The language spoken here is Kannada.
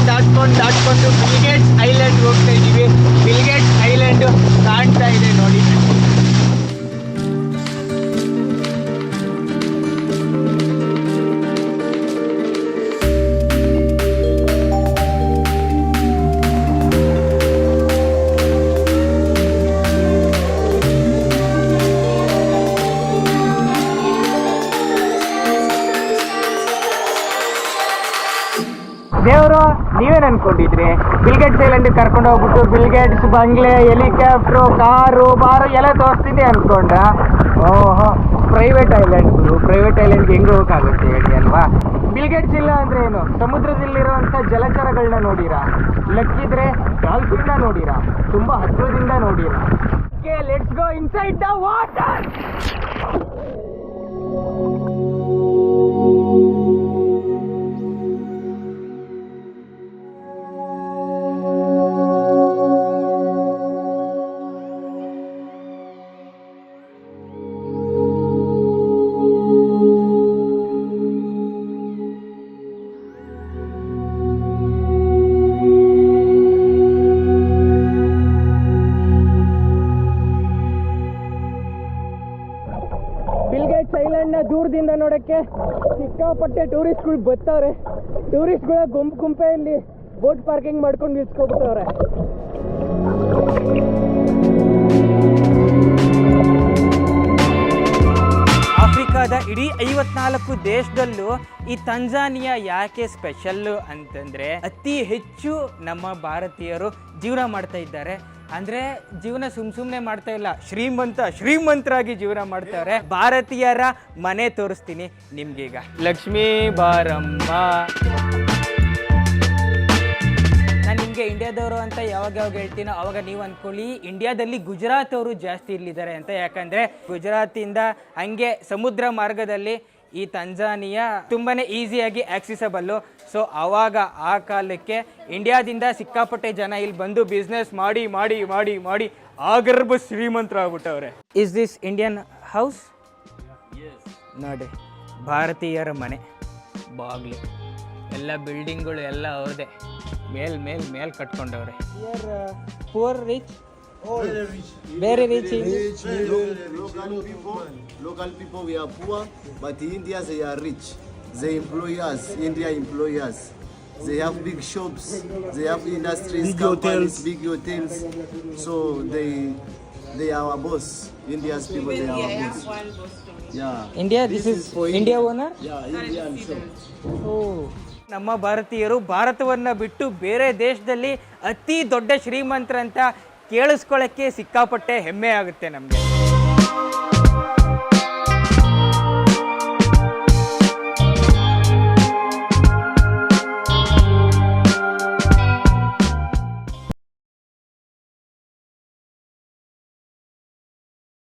ದಾಟ್ಕೊಂಡು ಬಿಲ್ಗೇಟ್ಸ್ ಐಲ್ಯಾಂಡ್ ಹೋಗ್ತಾ ಇದ್ದೀವಿ. ಬಿಲ್ಗೇಟ್ಸ್ ಐಲ್ಯಾಂಡ್ ಕಾಣ್ತಾ ಇದೆ ನೋಡಿ. ದೇವರು ನೀವೇನು ಅನ್ಕೊಂಡಿದ್ರಿ? ಬಿಲ್ಗೇಟ್ಸ್ ಐಲ್ಯಾಂಡ್ ಕರ್ಕೊಂಡು ಹೋಗ್ಬಿಟ್ಟು ಬಿಲ್ಗೇಟ್ಸ್ ಬಂಗ್ಲೆ, ಹೆಲಿಕಾಪ್ಟ್ರು, ಕಾರು ಬಾರು ಎಲ್ಲ ತೋರಿಸ್ತೀನಿ ಅನ್ಕೊಂಡ. ಓಹೋ, ಪ್ರೈವೇಟ್ ಐಲ್ಯಾಂಡ್ಗೆ ಹೆಂಗೆ ಹೋಗೋಕ್ಕಾಗುತ್ತೆ ಹೇಳಿ ಅಲ್ವಾ? ಬಿಲ್ಗೇಟ್ಸ್ ಇಲ್ಲ ಅಂದ್ರೆ ಏನು? ಸಮುದ್ರದಲ್ಲಿರುವಂಥ ಜಲಚರಗಳನ್ನ ನೋಡಿರಾ? ಲಕ್ಕಿದ್ರೆ ಡಾಲ್ಫಿನ್ನ ನೋಡಿರಾ? ತುಂಬ ಹತ್ತಿರದಿಂದ ನೋಡಿರಾ? Okay, let's go inside the water. Bill Gates ಐಲ್ಯಾಂಡ್ನ ದೂರದಿಂದ ನೋಡೋಕ್ಕೆ ಸಿಕ್ಕಾಪಟ್ಟೆ ಟೂರಿಸ್ಟ್ಗಳು ಬರ್ತಾವ್ರೆ. ಟೂರಿಸ್ಟ್ಗಳ ಗುಂಪೆ ಇಲ್ಲಿ ಬೋಟ್ ಪಾರ್ಕಿಂಗ್ ಮಾಡ್ಕೊಂಡು ನಿಲ್ಸ್ಕೊಬಿಟ್ಟವ್ರೆ. ಆಫ್ರಿಕಾದ ಇಡೀ 54 ದೇಶದಲ್ಲೂ ಈ ತಂಜಾನಿಯಾ ಯಾಕೆ ಸ್ಪೆಷಲ್ಲು ಅಂತಂದರೆ, ಅತಿ ಹೆಚ್ಚು ನಮ್ಮ ಭಾರತೀಯರು ಜೀವನ ಮಾಡ್ತಾ ಇದ್ದಾರೆ. ಅಂದರೆ ಜೀವನ ಸುಮ್ಮನೆ ಮಾಡ್ತಾ ಇಲ್ಲ, ಶ್ರೀಮಂತರಾಗಿ ಜೀವನ ಮಾಡ್ತಾರೆ. ಭಾರತೀಯರ ಮನೆ ತೋರಿಸ್ತೀನಿ ನಿಮ್ಗೀಗ. ಲಕ್ಷ್ಮೀ ಬಾರಮ್ಮ. ನಾನು ನಿಮಗೆ ಇಂಡಿಯಾದವರು ಅಂತ ಯಾವಾಗ ಹೇಳ್ತೀನೋ ಅವಾಗ ನೀವು ಅಂದ್ಕೊಳ್ಳಿ ಇಂಡಿಯಾದಲ್ಲಿ ಗುಜರಾತ್ ಅವರು ಜಾಸ್ತಿ ಇಲ್ಲಿದ್ದಾರೆ ಅಂತ. ಯಾಕಂದರೆ ಗುಜರಾತಿಂದ ಹಂಗೆ ಸಮುದ್ರ ಮಾರ್ಗದಲ್ಲಿ ಈ ತಂಜಾನಿಯಾ ತುಂಬಾ ಈಸಿಯಾಗಿ ಆಕ್ಸೆಸಬಲ್ಲು. ಸೊ ಆವಾಗ ಆ ಕಾಲಕ್ಕೆ ಇಂಡಿಯಾದಿಂದ ಸಿಕ್ಕಾಪಟ್ಟೆ ಜನ ಇಲ್ಲಿ ಬಂದು ಬಿಸ್ನೆಸ್ ಮಾಡಿ ಮಾಡಿ ಮಾಡಿ ಮಾಡಿ ಆಗರ್ಭ ಶ್ರೀಮಂತರಾಗ್ಬಿಟ್ಟವ್ರೆ. Is this Indian house? ನೋಡಿ, ಭಾರತೀಯರ ಮನೆ, ಬಾಗ್ಲು ಎಲ್ಲ ಬಿಲ್ಡಿಂಗ್ಗಳು ಎಲ್ಲ ಅವ್ರದೇ. ಮೇಲ್ ಕಟ್ಕೊಂಡವ್ರೆ. Poor rich, very rich. Local people we are poor, but in India they are rich. They employ us. India employ us. They have big shops. They have industries, big companies, big hotels. So they are our boss. India's people they are our boss. Yeah. India, this is India owner? Yeah, Indian shop. Oh. ನಮ್ಮ ಭಾರತೀಯರು ಭಾರತವನ್ನು ಬಿಟ್ಟು ಬೇರೆ ದೇಶದಲ್ಲಿ ಅತಿ ದೊಡ್ಡ ಶ್ರೀಮಂತರಂತ ಕೇಳಿಸ್ಕೊಳ್ಳೋಕ್ಕೆ ಸಿಕ್ಕಾಪಟ್ಟೆ ಹೆಮ್ಮೆ ಆಗುತ್ತೆ ನಮಗೆ.